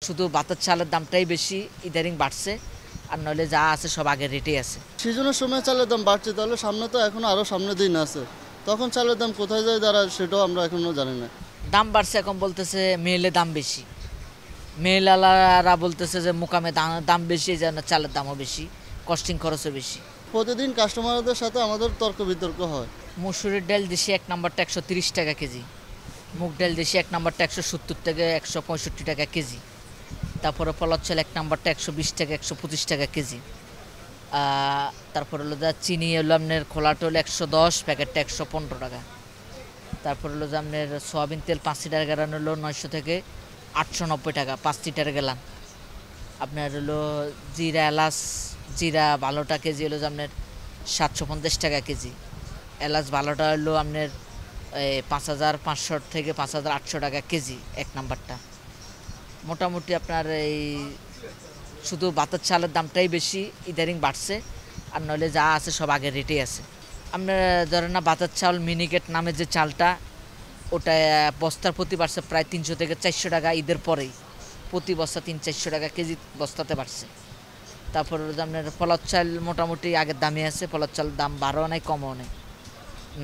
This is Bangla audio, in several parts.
শুধু ভাতের চালের দামটাই বেশি ইদারিং বাড়ছে, আর নইলে যা আছে সব আগের রেটেই আছে। সিজনের সময় চালের দাম বাড়ছে, তাহলে সামনে তো এখন আরও সামনে দিন আছে, তখন চালের দাম কোথায় যায় দাঁড়ায় সেটাও আমরা এখনও জানি না। দাম বাড়ছে এখন বলতেছে মেলে দাম বেশি, মেলালারা বলতেছে যে মোকামে দাম বেশি, এই জন্য চালের দামও বেশি, কস্টিং খরচও বেশি। প্রতিদিন কাস্টমারদের সাথে আমাদের তর্ক বিতর্ক হয়। মসুরের ডাল দেশি 1 নম্বরটা 130 টাকা কেজি, মুগ ডাল দেশি 1 নম্বরটা 170 থেকে 165 টাকা কেজি, তারপরে পলাশ চাল 1 নম্বরটা 120 টাকা 125 টাকা কেজি, তারপর হলো যা চিনি হলো আপনার খোলাটা হলো 110, প্যাকেটটা 115 টাকা। তারপর হলো যে আপনার সয়াবিন তেল 5 লিটার গ্যালান হলো 900 থেকে 890 টাকা 5 লিটার গ্যালান। আপনার হলো জিরা এলাচ, জিরা ভালোটা কেজি হলো যে আপনার 750 টাকা কেজি, এলাচ ভালোটা হলো আপনার 5500 থেকে 5800 টাকা কেজি 1 নাম্বারটা। মোটামুটি আপনার এই শুধু ভাতের চালের দামটাই বেশি ইদারিং বাড়ছে, আর নইলে যা আছে সব আগের রেটেই আছে। আপনার ধরেন না ভাতের চাল মিনিকেট নামে যে চালটা, ওটা বস্তার প্রতি বাড়ছে প্রায় 300 থেকে 400 টাকা ঈদের পরেই, প্রতি বস্তা 300-400 টাকা কেজি বস্তাতে বাড়ছে। তারপর আপনার পলাশ চাল মোটামুটি আগের দামে আছে, পলাশ চাল দাম বাড়াও নাই কমও নেই।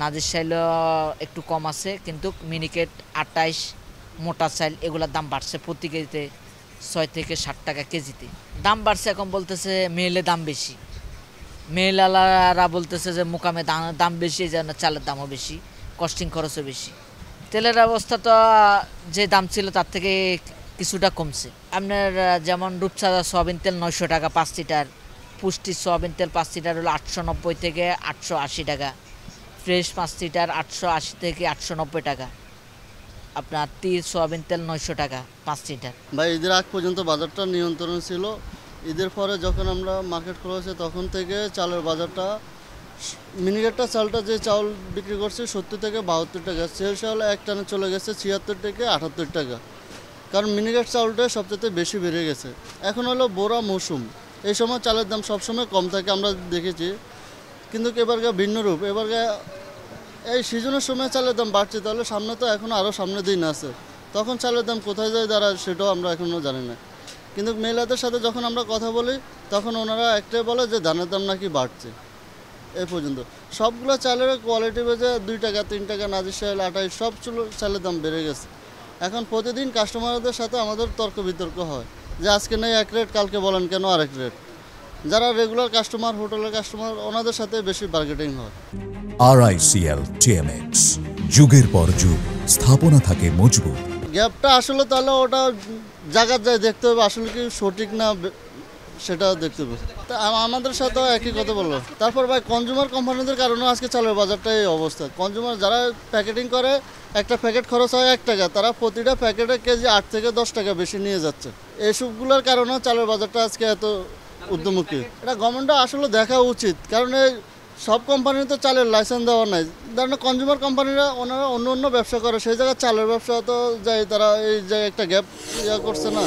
নাজির চাইলও একটু কম আছে, কিন্তু মিনিকেট 28 মোটা চাল এগুলোর দাম বাড়ছে প্রতি কেজিতে 6 থেকে 7 টাকা কেজিতে দাম বাড়ছে। এখন বলতেছে মেলে দাম বেশি, মেলালারা বলতেছে যে মোকামে দাম বেশি, এই জন্য চালের দামও বেশি, কস্টিং খরচও বেশি। তেলের অবস্থা তো যে দাম ছিল তার থেকে কিছুটা কমছে। আপনার যেমন রূপচাঁদা সয়াবিন তেল 900 টাকা 5 লিটার, পুষ্টি সয়াবিন তেল 5 লিটার হলো 890 থেকে 880 টাকা, ফ্রেশ 5 লিটার 880 থেকে 890 টাকা। আপনার তীর সয়াবিন তেল 900 টাকা 5 লিটার। ভাই ঈদের আগ পর্যন্ত বাজারটা নিয়ন্ত্রণ ছিল, ঈদের পরে যখন আমরা মার্কেট খোলা হয়েছে তখন থেকে চালের বাজারটা, মিনিকেটটা চালটা যে চাউল বিক্রি করছে 70 থেকে 72 টাকা, সেল চাউল এক টানে চলে গেছে 76 থেকে 78 টাকা, কারণ মিনিকেট চাউলটা সবচেয়ে বেশি বেড়ে গেছে। এখন হলো বোরা মৌসুম, এই সময় চালের দাম সবসময় কম থাকে আমরা দেখেছি, কিন্তু এবারকার ভিন্ন রূপ। এবারকার এই সিজনের সময় চালের দাম বাড়ছে, তাহলে সামনে তো এখন আরও সামনে দিন আছে, তখন চালের দাম কোথায় যায় দাঁড়ায় সেটাও আমরা এখনও জানি না। কিন্তু মেলাদের সাথে যখন আমরা কথা বলি তখন ওনারা একটাই বলে যে ধানের দাম নাকি বাড়ছে। এই পর্যন্ত সবগুলো চালের কোয়ালিটি বেজে 2 টাকা 3 টাকা, নাজির চাল 28, সব চালের দাম বেড়ে গেছে। এখন প্রতিদিন কাস্টমারদের সাথে আমাদের তর্ক বিতর্ক হয় যে আজকে নেই এক রেট, কালকে বলেন কেন আরেক রেট। যারা রেগুলার কাস্টমার, হোটেলের কাস্টমার, ওনাদের সাথে বেশি বার্গেটিং হয়। RICL TMX, যুগের পর যুগ স্থাপনা থাকে মজবুত। গ্যাপটা আসলে তাহলে ওটা জায়গার যায় দেখতে হবে, আসলে কি সঠিক না সেটা দেখতে হবে। তা আমাদের সাথেও একই কথা বললো। তারপর ভাই কনজিউমার কোম্পানিদের কারণেও আজকে চালের বাজারটা এই অবস্থা। কনজিউমার যারা প্যাকেটিং করে, একটা প্যাকেট খরচ হয় 1 টাকা, তারা প্রতিটা প্যাকেটে কেজি 8 থেকে 10 টাকা বেশি নিয়ে যাচ্ছে। এইসবগুলোর কারণেও চালের বাজারটা আজকে এত ঊর্ধ্বমুখী। এটা গভর্নমেন্টটা আসলে দেখা উচিত, কারণ এই সব কোম্পানির তো চালের লাইসেন্স দেওয়া নাই। ধরেন কনজিউমার কোম্পানিরা ওনারা অন্য অন্য ব্যবসা করে, সেই জায়গায় চালের ব্যবসা তো যায়, তারা এই জায়গায় একটা গ্যাপ করছে না।